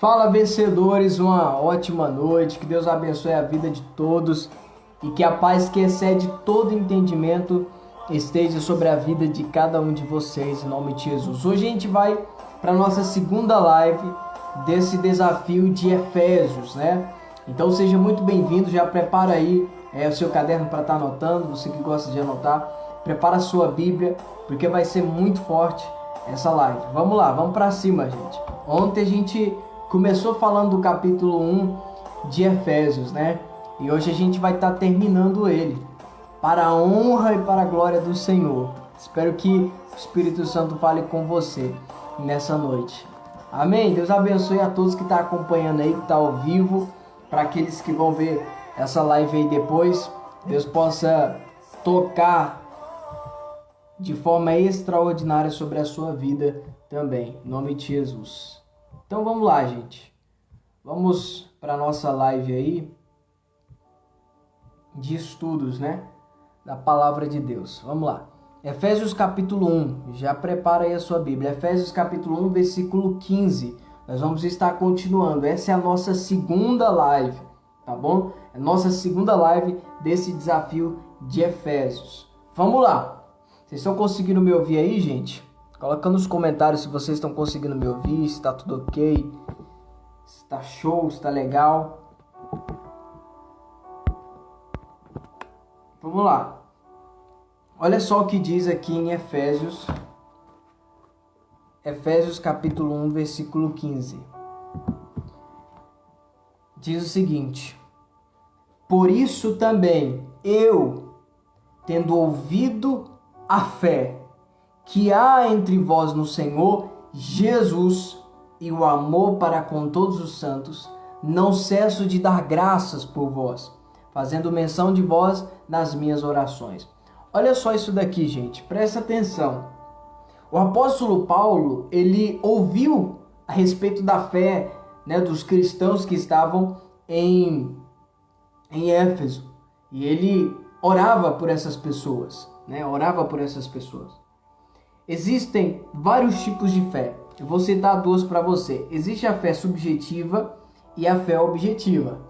Fala, vencedores, uma ótima noite, que Deus abençoe a vida de todos e que a paz que excede todo entendimento esteja sobre a vida de cada um de vocês, em nome de Jesus. Hoje a gente vai para a nossa segunda live desse desafio de Efésios, né? Então seja muito bem-vindo, já prepara aí o seu caderno para estar anotando, você que gosta de anotar, prepara a sua Bíblia, porque vai ser muito forte essa live. Vamos lá, vamos para cima, gente. Ontem a gente começou falando do capítulo 1 de Efésios, né? E hoje a gente vai estar terminando ele, para a honra e para a glória do Senhor. Espero que o Espírito Santo fale com você nessa noite. Amém? Deus abençoe a todos que estão acompanhando aí, que estão ao vivo. Para aqueles que vão ver essa live aí depois, Deus possa tocar de forma extraordinária sobre a sua vida também, em nome de Jesus. Então vamos lá, gente. Vamos para a nossa live aí de estudos, né? Da palavra de Deus. Vamos lá. Efésios capítulo 1. Já prepara aí a sua Bíblia. Efésios capítulo 1, versículo 15. Nós vamos estar continuando. Essa é a nossa segunda live, tá bom? É a nossa segunda live desse desafio de Efésios. Vamos lá. Vocês estão conseguindo me ouvir aí, gente? Coloca nos comentários se vocês estão conseguindo me ouvir, se está tudo ok, se está show, se está legal. Vamos lá. Olha só o que diz aqui em Efésios. Efésios capítulo 1, versículo 15. Diz o seguinte: por isso também eu, tendo ouvido a fé que há entre vós no Senhor Jesus e o amor para com todos os santos, não cesso de dar graças por vós, fazendo menção de vós nas minhas orações. Olha só isso daqui, gente, presta atenção. O apóstolo Paulo, ele ouviu a respeito da fé, né, dos cristãos que estavam em Éfeso. E ele orava por essas pessoas, né? Orava por essas pessoas. Existem vários tipos de fé. Eu vou citar duas para você. Existe a fé subjetiva e a fé objetiva.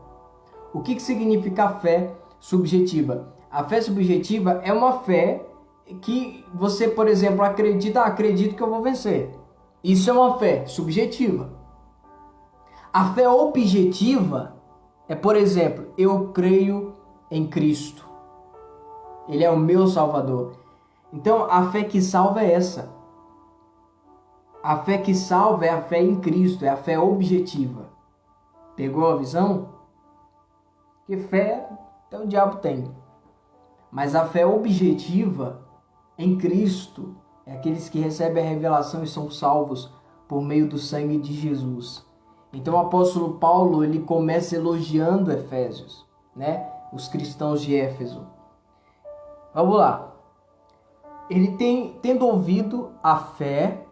O que significa a fé subjetiva? A fé subjetiva é uma fé que você, por exemplo, acredito que eu vou vencer. Isso é uma fé subjetiva. A fé objetiva é, por exemplo, eu creio em Cristo. Ele é o meu Salvador. Então, a fé que salva é essa. A fé que salva é a fé em Cristo, é a fé objetiva. Pegou a visão? Que fé até o diabo tem. Mas a fé objetiva em Cristo é aqueles que recebem a revelação e são salvos por meio do sangue de Jesus. Então o apóstolo Paulo, ele começa elogiando Efésios, né? Os cristãos de Éfeso. Vamos lá. Ele tendo ouvido a fé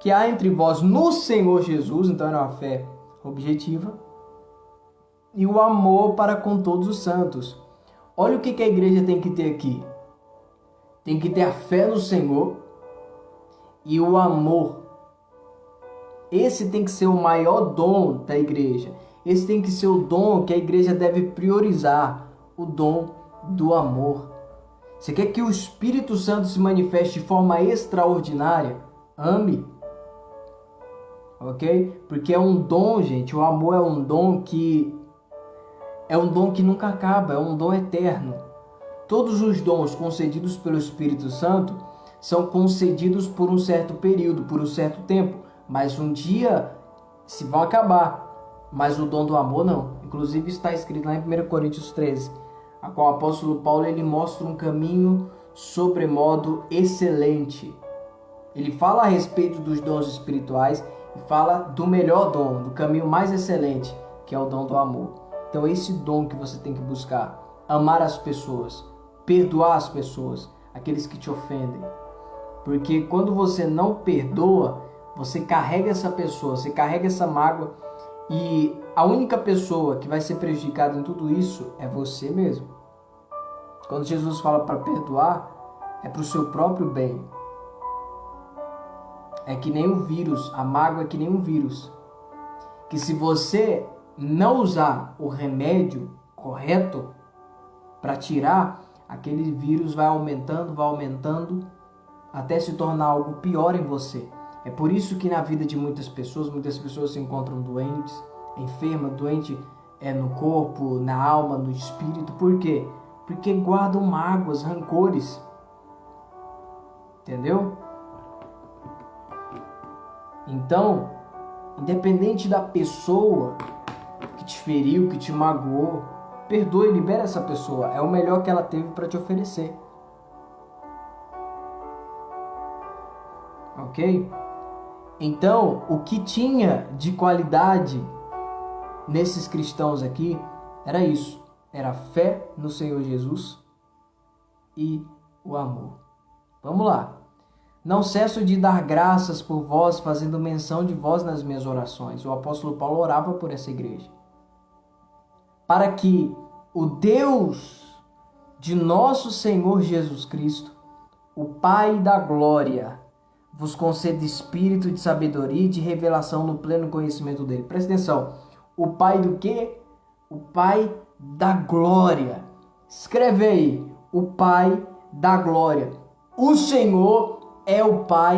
que há entre vós no Senhor Jesus, então era uma fé objetiva, e o amor para com todos os santos. Olha o que a igreja tem que ter aqui. Tem que ter a fé no Senhor e o amor. Esse tem que ser o maior dom da igreja. Esse tem que ser o dom que a igreja deve priorizar, o dom do amor. Você quer que o Espírito Santo se manifeste de forma extraordinária? Ame. Ok? Porque é um dom, gente. O amor é um dom que nunca acaba, é um dom eterno. Todos os dons concedidos pelo Espírito Santo são concedidos por um certo período, por um certo tempo, mas um dia se vão acabar. Mas o dom do amor não. Inclusive está escrito lá em 1 Coríntios 13, a qual o apóstolo Paulo ele mostra um caminho sobremodo excelente. Ele fala a respeito dos dons espirituais e fala do melhor dom, do caminho mais excelente, que é o dom do amor. Então esse dom que você tem que buscar, amar as pessoas, perdoar as pessoas, aqueles que te ofendem. Porque quando você não perdoa, você carrega essa pessoa, você carrega essa mágoa, e a única pessoa que vai ser prejudicada em tudo isso é você mesmo. Quando Jesus fala para perdoar, é para o seu próprio bem. É que nem o vírus, a mágoa é que nem um vírus. que se você não usar o remédio correto para tirar, aquele vírus vai aumentando, até se tornar algo pior em você. É por isso que na vida de muitas pessoas se encontram doentes, enfermas, doente no corpo, na alma, no espírito. Por quê? Porque guardam mágoas, rancores. Entendeu? Então, independente da pessoa que te feriu, que te magoou, perdoe e libera essa pessoa. É o melhor que ela teve para te oferecer. Ok? Então, o que tinha de qualidade nesses cristãos aqui era isso. Era a fé no Senhor Jesus e o amor. Vamos lá. Não cesso de dar graças por vós, fazendo menção de vós nas minhas orações. O apóstolo Paulo orava por essa igreja. Para que o Deus de nosso Senhor Jesus Cristo, o Pai da glória, vos conceda espírito de sabedoria e de revelação no pleno conhecimento dele. Presta atenção. O Pai do quê? O Pai da glória. Escreve aí. O Pai da glória. O Senhor é o Pai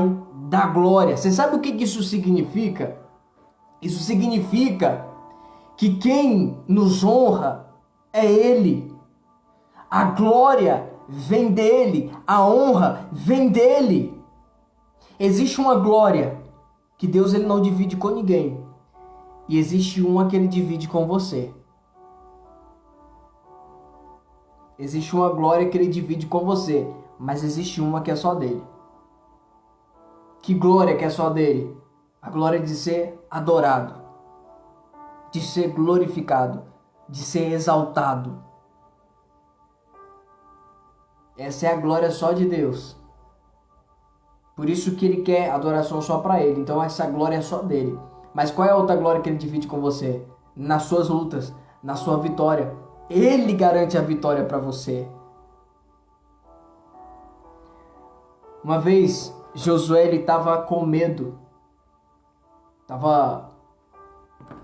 da glória. Você sabe o que isso significa? Isso significa que quem nos honra é Ele. A glória vem dele. A honra vem dele. Existe uma glória que Deus ele não divide com ninguém. E existe uma que ele divide com você. Existe uma glória que ele divide com você. Mas existe uma que é só dele. Que glória que é só dele? A glória de ser adorado. De ser glorificado. De ser exaltado. Essa é a glória só de Deus. Por isso que ele quer adoração só para ele. Então essa glória é só dele. Mas qual é a outra glória que ele divide com você? Nas suas lutas, na sua vitória. Ele garante a vitória para você. Uma vez, Josué estava com medo. Estava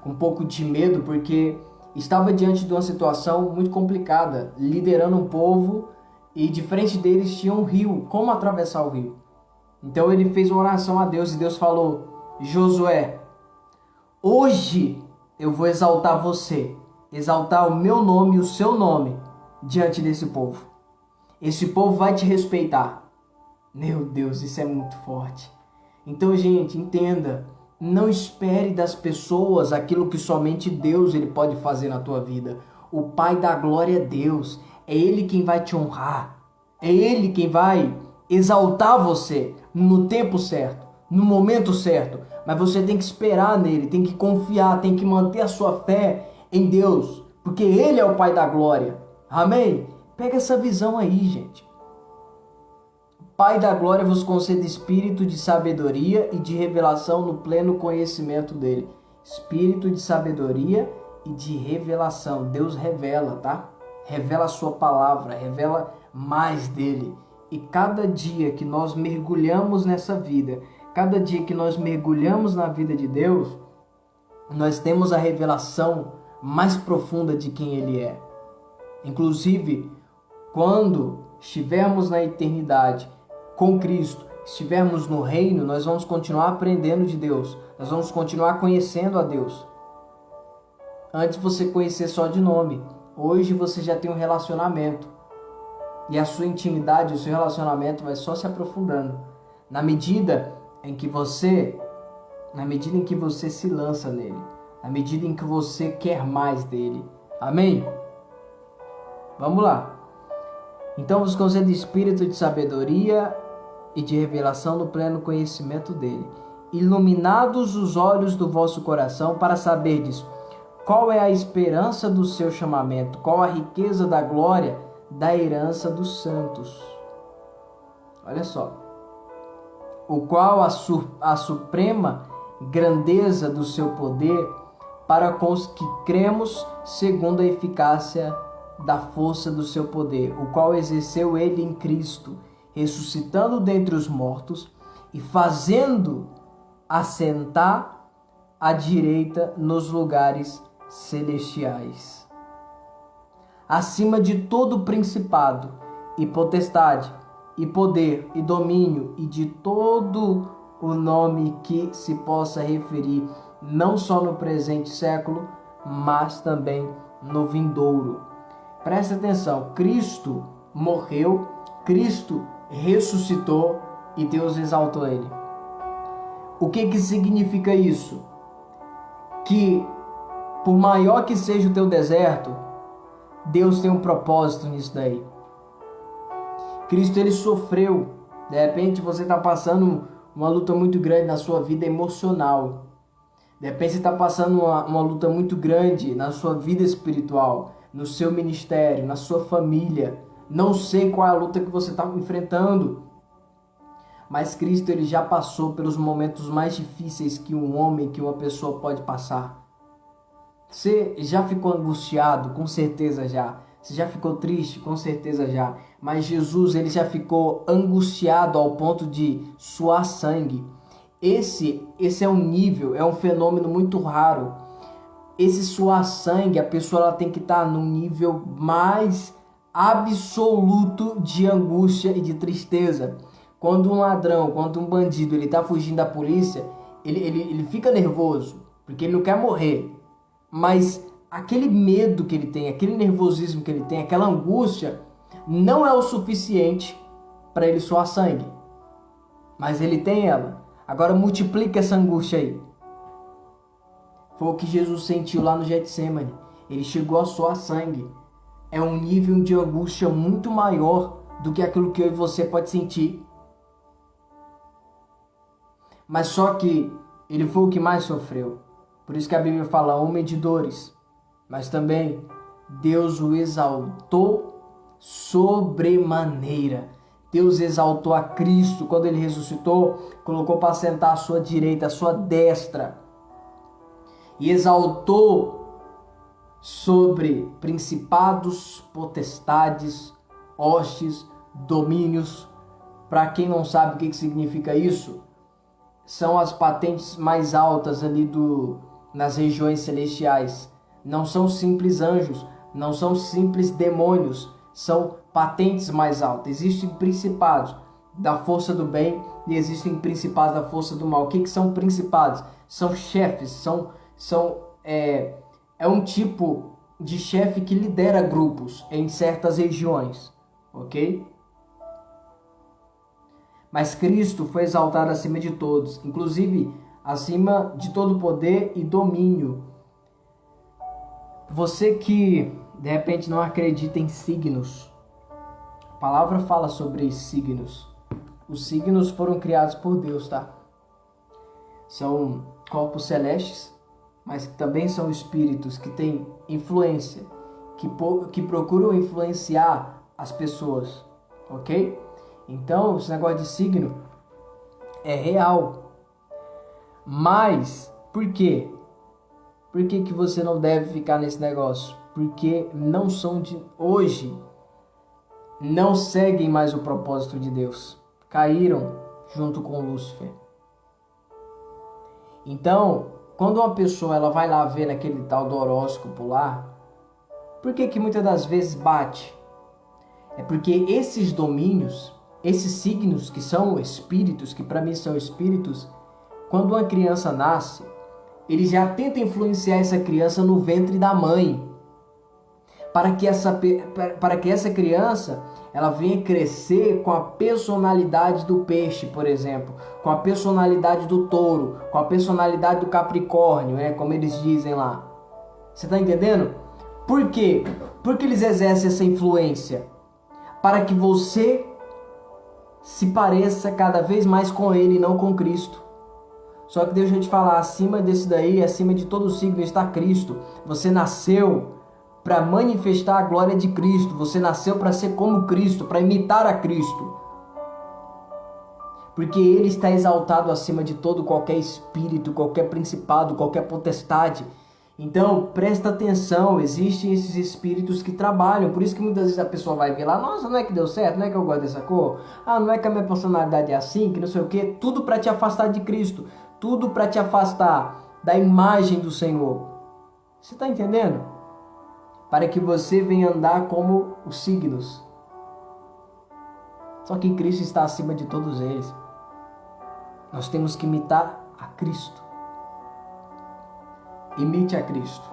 com um pouco de medo porque estava diante de uma situação muito complicada. Liderando um povo e de frente deles tinha um rio. Como atravessar o rio? Então ele fez uma oração a Deus e Deus falou: Josué, hoje eu vou exaltar você, exaltar o meu nome e o seu nome diante desse povo. Esse povo vai te respeitar. Meu Deus, isso é muito forte. Então, gente, entenda, não espere das pessoas aquilo que somente Deus ele pode fazer na tua vida. O Pai da glória é Deus, é Ele quem vai te honrar, é Ele quem vai exaltar você no tempo certo, no momento certo. Mas você tem que esperar nele, tem que confiar, tem que manter a sua fé em Deus, porque Ele é o Pai da glória. Amém? Pega essa visão aí, gente. Pai da glória vos concede espírito de sabedoria e de revelação no pleno conhecimento dele. Espírito de sabedoria e de revelação. Deus revela, tá? Revela a sua palavra, revela mais dele. E cada dia que nós mergulhamos nessa vida, cada dia que nós mergulhamos na vida de Deus, nós temos a revelação mais profunda de quem Ele é. Inclusive, quando estivermos na eternidade com Cristo, estivermos no reino, nós vamos continuar aprendendo de Deus, nós vamos continuar conhecendo a Deus. Antes você conhecer só de nome, hoje você já tem um relacionamento. E a sua intimidade, o seu relacionamento vai só se aprofundando. Na medida em que você se lança nele. Na medida em que você quer mais dele. Amém? Vamos lá. Então vos concede espírito de sabedoria e de revelação no pleno conhecimento dele. Iluminados os olhos do vosso coração para saberdes qual é a esperança do seu chamamento, qual a riqueza da glória da herança dos santos. Olha só. O qual a suprema grandeza do seu poder para com os que cremos segundo a eficácia da força do seu poder, o qual exerceu ele em Cristo, ressuscitando dentre os mortos e fazendo assentar à direita nos lugares celestiais. Acima de todo principado e potestade e poder e domínio e de todo o nome que se possa referir, não só no presente século, mas também no vindouro. Presta atenção, Cristo morreu, Cristo ressuscitou e Deus exaltou ele. O que significa isso? Que por maior que seja o teu deserto, Deus tem um propósito nisso daí. Cristo, ele sofreu. De repente você está passando uma luta muito grande na sua vida emocional. De repente você está passando uma luta muito grande na sua vida espiritual, no seu ministério, na sua família. Não sei qual é a luta que você está enfrentando. Mas Cristo, ele já passou pelos momentos mais difíceis que um homem, que uma pessoa pode passar. Você já ficou angustiado? Com certeza já. Você já ficou triste? Com certeza já. Mas Jesus, ele já ficou angustiado ao ponto de suar sangue. Esse é um nível, é um fenômeno muito raro. Esse suar sangue, a pessoa ela tem que estar num nível mais absoluto de angústia e de tristeza. Quando um ladrão, quando um bandido, ele está fugindo da polícia, ele fica nervoso, porque ele não quer morrer. Mas aquele medo que ele tem, aquele nervosismo que ele tem, aquela angústia, não é o suficiente para ele suar sangue. Mas ele tem ela. Agora multiplica essa angústia aí. Foi o que Jesus sentiu lá no Getsêmani. Ele chegou a suar sangue. É um nível de angústia muito maior do que aquilo que eu e você pode sentir. Mas só que ele foi o que mais sofreu. Por isso que a Bíblia fala homem de dores. Mas também Deus o exaltou sobremaneira. Deus exaltou a Cristo quando ele ressuscitou, colocou para sentar à sua direita, à sua destra. E exaltou sobre principados, potestades, hostes, domínios. Para quem não sabe o que significa isso, são as patentes mais altas ali nas regiões celestiais. Não são simples anjos, não são simples demônios, são patentes mais altas. Existem principados da força do bem e existem principados da força do mal. O que são principados? São chefes, é um tipo de chefe que lidera grupos em certas regiões, ok? Mas Cristo foi exaltado acima de todos, inclusive acima de todo poder e domínio. Você que de repente não acredita em signos, a palavra fala sobre signos. Os signos foram criados por Deus, tá? São corpos celestes, mas também são espíritos que têm influência, que procuram influenciar as pessoas, ok? Então, esse negócio de signo é real. Mas, por quê? Por que você não deve ficar nesse negócio? Porque não são de hoje, não seguem mais o propósito de Deus. Caíram junto com Lúcifer. Então, quando uma pessoa ela vai lá ver naquele tal do horóscopo lá, por que muitas das vezes bate? É porque esses domínios, esses signos que são espíritos, que para mim são espíritos, quando uma criança nasce, ele já tenta influenciar essa criança no ventre da mãe, para que essa criança ela venha crescer com a personalidade do peixe, por exemplo, com a personalidade do touro, com a personalidade do capricórnio, como eles dizem lá. Você está entendendo? Por quê? Porque eles exercem essa influência para que você se pareça cada vez mais com ele e não com Cristo. Só que deixa eu te falar, acima desse daí, acima de todo signo está Cristo. Você nasceu para manifestar a glória de Cristo. Você nasceu para ser como Cristo, para imitar a Cristo. Porque Ele está exaltado acima de todo qualquer espírito, qualquer principado, qualquer potestade. Então, presta atenção, existem esses espíritos que trabalham. Por isso que muitas vezes a pessoa vai ver lá, nossa, não é que deu certo, não é que eu gosto dessa cor? Ah, não é que a minha personalidade é assim, que não sei o quê. Tudo para te afastar de Cristo. Tudo para te afastar da imagem do Senhor. Você está entendendo? Para que você venha andar como os signos. Só que Cristo está acima de todos eles. Nós temos que imitar a Cristo. Imite a Cristo.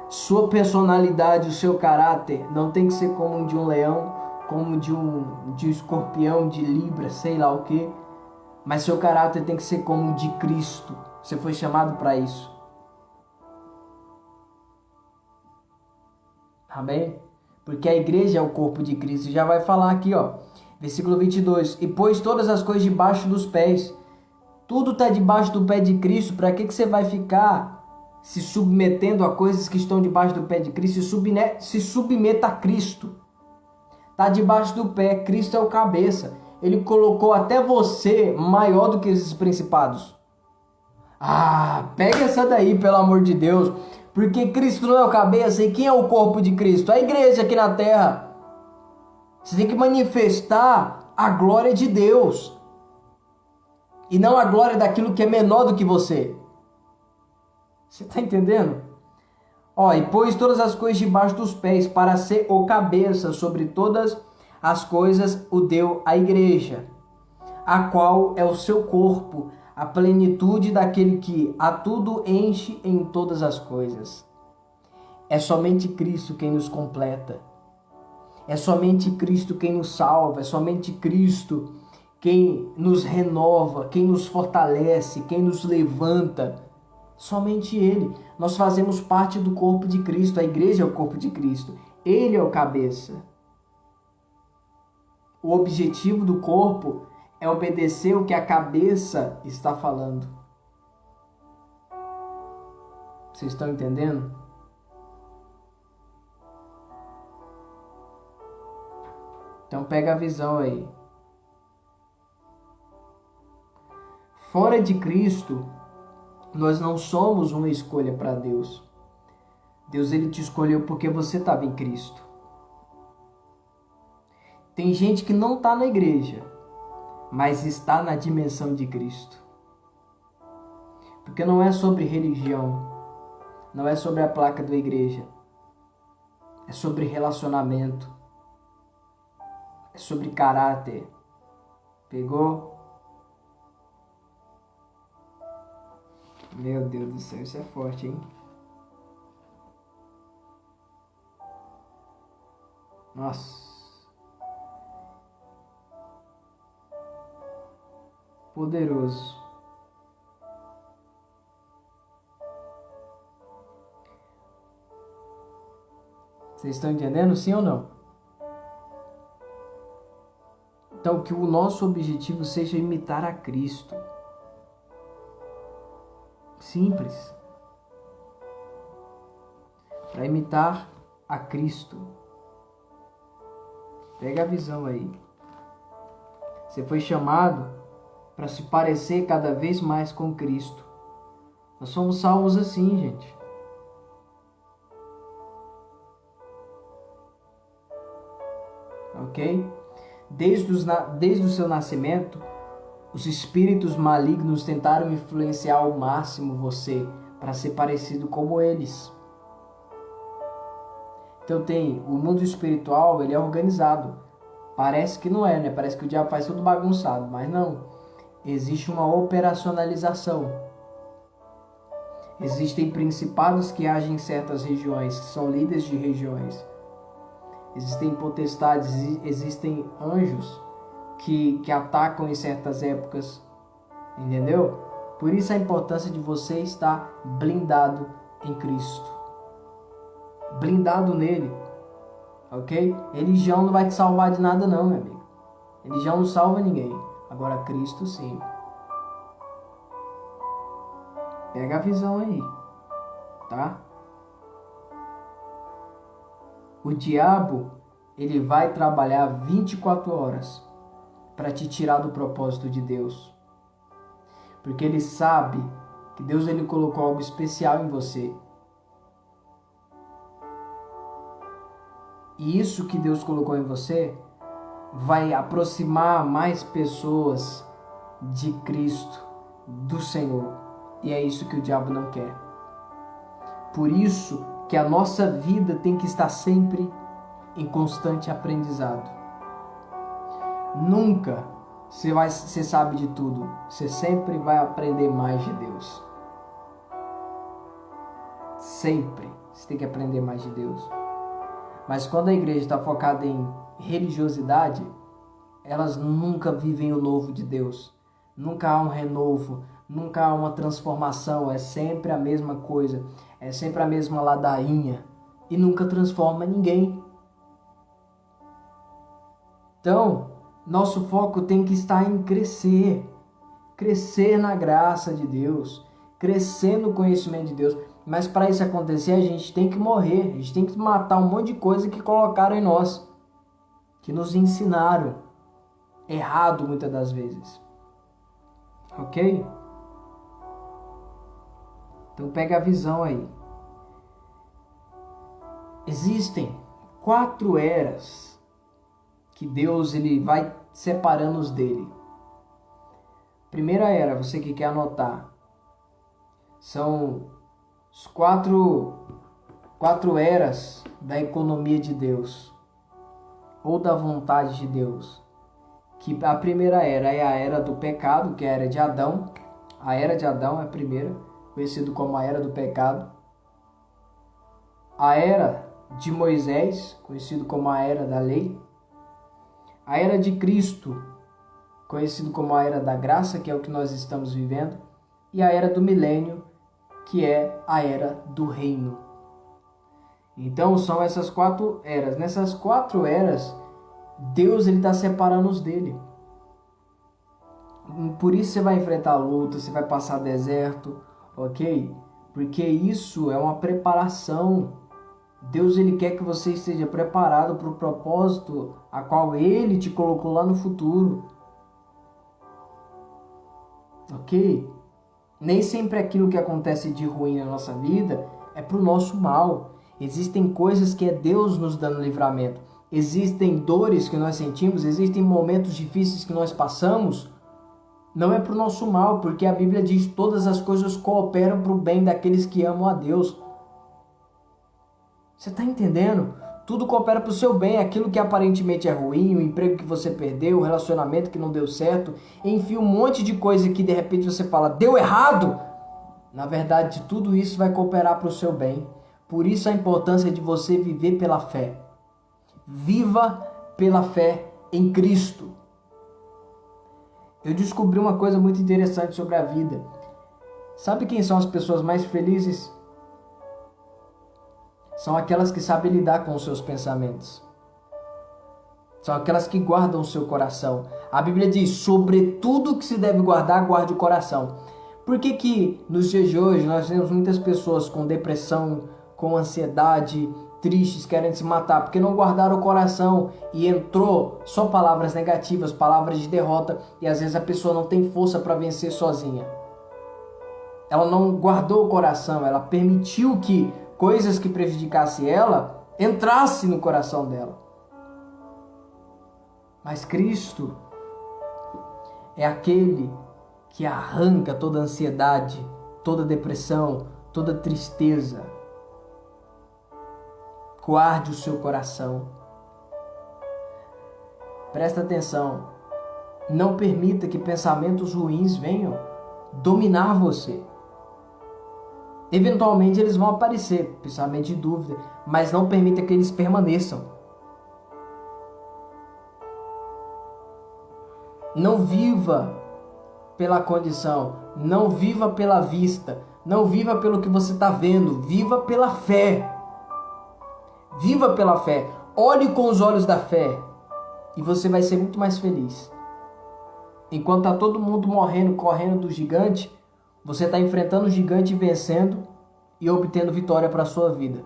Sua personalidade, o seu caráter não tem que ser como o de um leão, como de um escorpião, de libra, sei lá o que. Mas seu caráter tem que ser como o de Cristo. Você foi chamado para isso. Amém? Porque a igreja é o corpo de Cristo. Já vai falar aqui, ó. Versículo 22. E pôs todas as coisas debaixo dos pés. Tudo está debaixo do pé de Cristo. Para que você vai ficar se submetendo a coisas que estão debaixo do pé de Cristo? Se submeta a Cristo. Está debaixo do pé. Cristo é o cabeça. Ele colocou até você maior do que esses principados. Ah, pega essa daí, pelo amor de Deus. Porque Cristo não é o cabeça. E quem é o corpo de Cristo? A igreja aqui na terra. Você tem que manifestar a glória de Deus. E não a glória daquilo que é menor do que você. Você está entendendo? Ó, e pôs todas as coisas debaixo dos pés, para ser o cabeça sobre todas as coisas, o deu à igreja, a qual é o seu corpo, a plenitude daquele que a tudo enche em todas as coisas. É somente Cristo quem nos completa. É somente Cristo quem nos salva. É somente Cristo quem nos renova, quem nos fortalece, quem nos levanta. Somente Ele. Nós fazemos parte do corpo de Cristo. A igreja é o corpo de Cristo. Ele é o cabeça. O objetivo do corpo é obedecer o que a cabeça está falando. Vocês estão entendendo? Então pega a visão aí. Fora de Cristo, nós não somos uma escolha para Deus. Deus, Ele te escolheu porque você estava em Cristo. Tem gente que não está na igreja, mas está na dimensão de Cristo. Porque não é sobre religião, não é sobre a placa da igreja, é sobre relacionamento, é sobre caráter. Pegou? Meu Deus do céu, isso é forte, hein? Nossa. Poderoso. Vocês estão entendendo, sim ou não? Então, que o nosso objetivo seja imitar a Cristo. Simples. Para imitar a Cristo. Pega a visão aí. Você foi chamado para se parecer cada vez mais com Cristo. Nós somos salvos assim, gente. Ok? Desde o seu nascimento, os espíritos malignos tentaram influenciar ao máximo você para ser parecido como eles. Então o mundo espiritual, ele é organizado. Parece que não é, né? Parece que o diabo faz tudo bagunçado, mas não. Existe uma operacionalização. Existem principados que agem em certas regiões, que são líderes de regiões. Existem potestades, existem anjos que atacam em certas épocas. Entendeu? Por isso a importância de você estar blindado em Cristo. Blindado nele. Ok? Religião não vai te salvar de nada não, meu amigo. Religião não salva ninguém. Agora Cristo sim. Pega a visão aí. Tá? O diabo, ele vai trabalhar 24 horas para te tirar do propósito de Deus. Porque ele sabe que Deus, ele colocou algo especial em você. E isso que Deus colocou em você vai aproximar mais pessoas de Cristo, do Senhor. E é isso que o diabo não quer. Por isso que a nossa vida tem que estar sempre em constante aprendizado. Nunca você sabe de tudo. Você sempre vai aprender mais de Deus. Sempre você tem que aprender mais de Deus. Mas quando a igreja está focada em religiosidade, elas nunca vivem o novo de Deus. Nunca há um renovo, nunca há uma transformação. É sempre a mesma coisa, é sempre a mesma ladainha e nunca transforma ninguém. Então, nosso foco tem que estar em crescer. Crescer na graça de Deus, crescer no conhecimento de Deus. Mas para isso acontecer, a gente tem que morrer, a gente tem que matar um monte de coisa que colocaram em nós, que nos ensinaram errado muitas das vezes. Ok? Então pega a visão aí. Existem 4 eras que Deus ele vai separando os dele. Primeira era, você que quer anotar, são os quatro eras da economia de Deus, ou da vontade de Deus. Que a primeira era é a era do pecado, que é a era de Adão. A era de Adão é a primeira, conhecido como a era do pecado. A era de Moisés, conhecido como a era da lei. A era de Cristo, conhecido como a era da graça, que é o que nós estamos vivendo. E a era do milênio, que é a era do reino. Então são essas 4 eras. Nessas 4 eras, Deus está separando os dele. Por isso você vai enfrentar luta, você vai passar deserto, ok? Porque isso é uma preparação. Deus ele quer que você esteja preparado para o propósito a qual Ele te colocou lá no futuro. Ok? Nem sempre aquilo que acontece de ruim na nossa vida é para o nosso mal. Existem coisas que é Deus nos dando livramento. Existem dores que nós sentimos, existem momentos difíceis que nós passamos. Não é para o nosso mal, porque a Bíblia diz que todas as coisas cooperam para o bem daqueles que amam a Deus. Você está entendendo? Tudo coopera para o seu bem. Aquilo que aparentemente é ruim, o emprego que você perdeu, o relacionamento que não deu certo, enfim, um monte de coisa que de repente você fala, deu errado. Na verdade, tudo isso vai cooperar para o seu bem. Por isso a importância de você viver pela fé. Viva pela fé em Cristo. Eu descobri uma coisa muito interessante sobre a vida. Sabe quem são as pessoas mais felizes? São aquelas que sabem lidar com os seus pensamentos. São aquelas que guardam o seu coração. A Bíblia diz, sobre tudo que se deve guardar, guarde o coração. Por que nos dias de hoje nós temos muitas pessoas com depressão, com ansiedade, tristes, querem se matar? Porque não guardaram o coração e entrou só palavras negativas, palavras de derrota, e às vezes a pessoa não tem força para vencer sozinha. Ela não guardou o coração, ela permitiu que coisas que prejudicassem ela entrassem no coração dela. Mas Cristo é aquele que arranca toda ansiedade, toda depressão, toda tristeza. Guarde o seu coração. Presta atenção. Não permita que pensamentos ruins venham dominar você. Eventualmente eles vão aparecer, pensamento de dúvida, mas não permita que eles permaneçam. Não viva pela condição, não viva pela vista, não viva pelo que você está vendo, viva pela fé. Viva pela fé, olhe com os olhos da fé e você vai ser muito mais feliz. Enquanto está todo mundo morrendo, correndo do gigante, você está enfrentando o gigante, vencendo e obtendo vitória para a sua vida.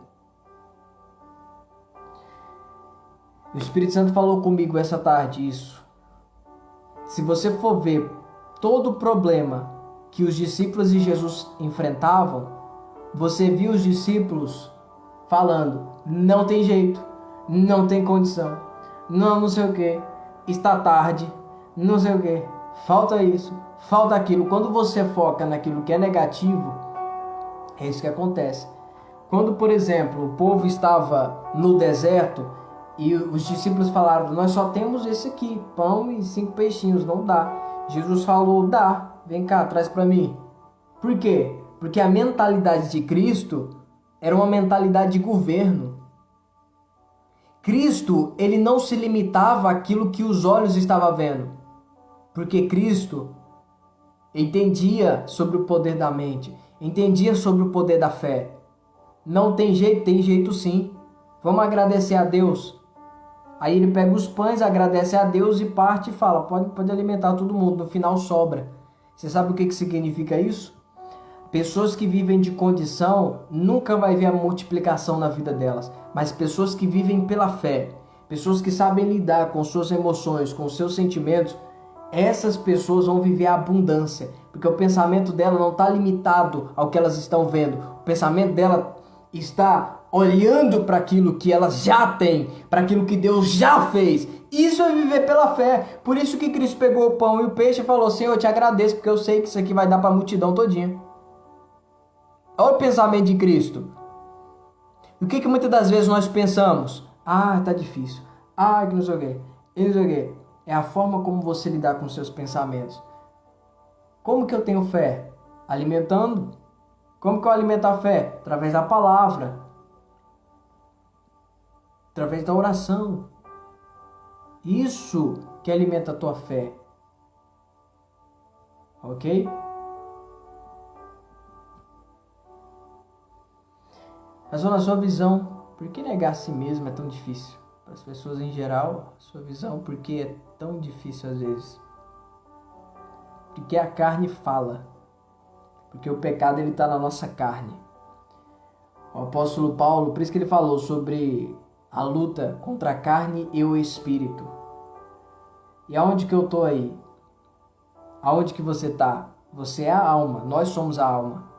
O Espírito Santo falou comigo essa tarde isso. Se você for ver todo o problema que os discípulos de Jesus enfrentavam, você viu os discípulos falando, não tem jeito, não tem condição, não sei o que, está tarde, não sei o que, falta isso, falta aquilo. Quando você foca naquilo que é negativo, é isso que acontece. Quando, por exemplo, o povo estava no deserto e os discípulos falaram: nós só temos esse aqui, pão e 5 peixinhos, não dá. Jesus falou: dá, vem cá, traz para mim. Por quê? Porque a mentalidade de Cristo era uma mentalidade de governo. Cristo, ele não se limitava àquilo que os olhos estavam vendo, porque Cristo entendia sobre o poder da mente, entendia sobre o poder da fé. Não tem jeito sim. Vamos agradecer a Deus. Aí ele pega os pães, agradece a Deus e parte e fala: pode alimentar todo mundo, no final sobra. Você sabe o que significa isso? Pessoas que vivem de condição nunca vai ver a multiplicação na vida delas, mas pessoas que vivem pela fé, pessoas que sabem lidar com suas emoções, com seus sentimentos, essas pessoas vão viver a abundância, porque o pensamento dela não está limitado ao que elas estão vendo. O pensamento dela está olhando para aquilo que elas já têm, para aquilo que Deus já fez. Isso é viver pela fé. Por isso que Cristo pegou o pão e o peixe e falou: Senhor, eu te agradeço, porque eu sei que isso aqui vai dar para a multidão todinha. Olha o pensamento de Cristo. O que muitas das vezes nós pensamos? Ah, tá difícil. Ah, que não sei o quê. Não sei o quê. É a forma como você lidar com seus pensamentos. Como que eu tenho fé? Alimentando. Como que eu alimento a fé? Através da palavra. Através da oração. Isso que alimenta a tua fé. Ok? Mas na sua visão, por que negar a si mesmo é tão difícil? Para as pessoas em geral, a sua visão, por que é tão difícil às vezes? Porque a carne fala. Porque o pecado ele está na nossa carne. O apóstolo Paulo, por isso que ele falou sobre a luta contra a carne e o espírito. E aonde que eu estou aí? Aonde que você está? Você é a alma, nós somos a alma.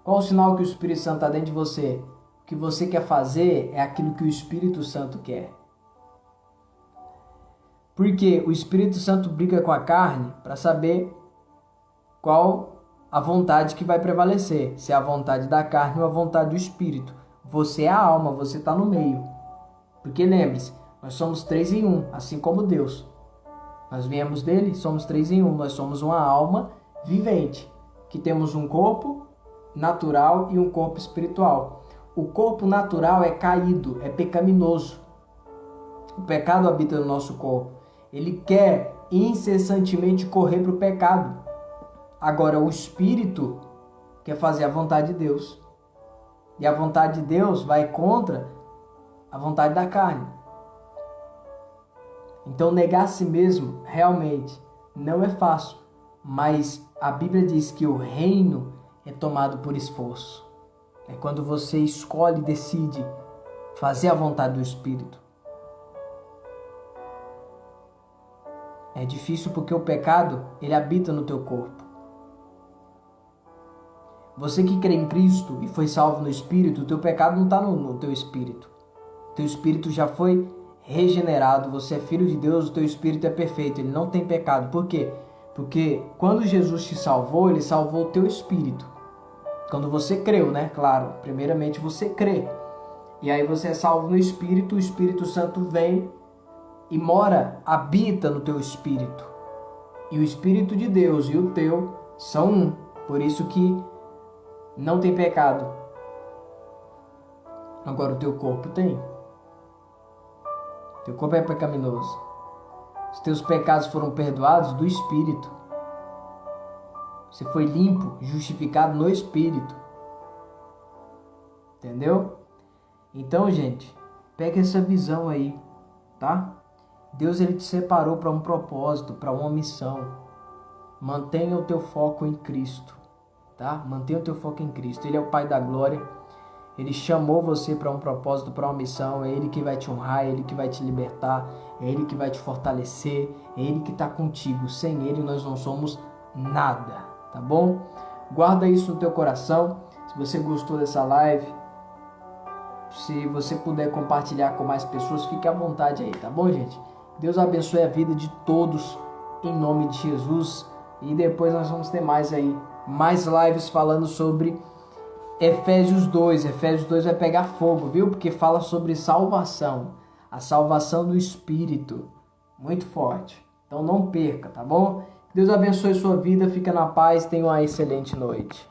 Qual o sinal que o Espírito Santo está dentro de você? O que você quer fazer é aquilo que o Espírito Santo quer. Porque o Espírito Santo briga com a carne para saber qual a vontade que vai prevalecer. Se é a vontade da carne ou a vontade do Espírito. Você é a alma, você está no meio. Porque lembre-se, nós somos 3 em 1, assim como Deus. Nós viemos dele, somos 3 em 1. Nós somos uma alma vivente, que temos um corpo natural e um corpo espiritual. O corpo natural é caído, é pecaminoso. O pecado habita no nosso corpo. Ele quer incessantemente correr para o pecado. Agora o espírito quer fazer a vontade de Deus. E a vontade de Deus vai contra a vontade da carne. Então negar a si mesmo realmente não é fácil. Mas a Bíblia diz que o reino é tomado por esforço. É quando você escolhe e decide fazer a vontade do Espírito. É difícil porque o pecado, ele habita no teu corpo. Você que crê em Cristo e foi salvo no Espírito, o teu pecado não está no teu espírito. O teu espírito já foi regenerado, você é filho de Deus, o teu espírito é perfeito, ele não tem pecado. Por quê? Porque quando Jesus te salvou, ele salvou o teu espírito. Quando você creu, né? Claro, primeiramente você crê. E aí você é salvo no Espírito, o Espírito Santo vem e mora, habita no teu espírito. E o Espírito de Deus e o teu são um. Por isso que não tem pecado. Agora o teu corpo tem. Teu corpo é pecaminoso. Os teus pecados foram perdoados do Espírito. Você foi limpo, justificado no Espírito. Entendeu? Então, gente, pega essa visão aí, tá? Deus ele te separou para um propósito, para uma missão. Mantenha o teu foco em Cristo, tá? Mantenha o teu foco em Cristo. Ele é o Pai da glória. Ele chamou você para um propósito, para uma missão. É Ele que vai te honrar, é Ele que vai te libertar, é Ele que vai te fortalecer, é Ele que está contigo. Sem Ele nós não somos nada. Tá bom? Guarda isso no teu coração. Se você gostou dessa live, se você puder compartilhar com mais pessoas, fique à vontade aí, tá bom, gente? Deus abençoe a vida de todos em nome de Jesus. E depois nós vamos ter mais lives falando sobre Efésios 2. Efésios 2 vai pegar fogo, viu? Porque fala sobre salvação, a salvação do Espírito, muito forte. Então não perca, tá bom? Deus abençoe sua vida, fica na paz, tenha uma excelente noite.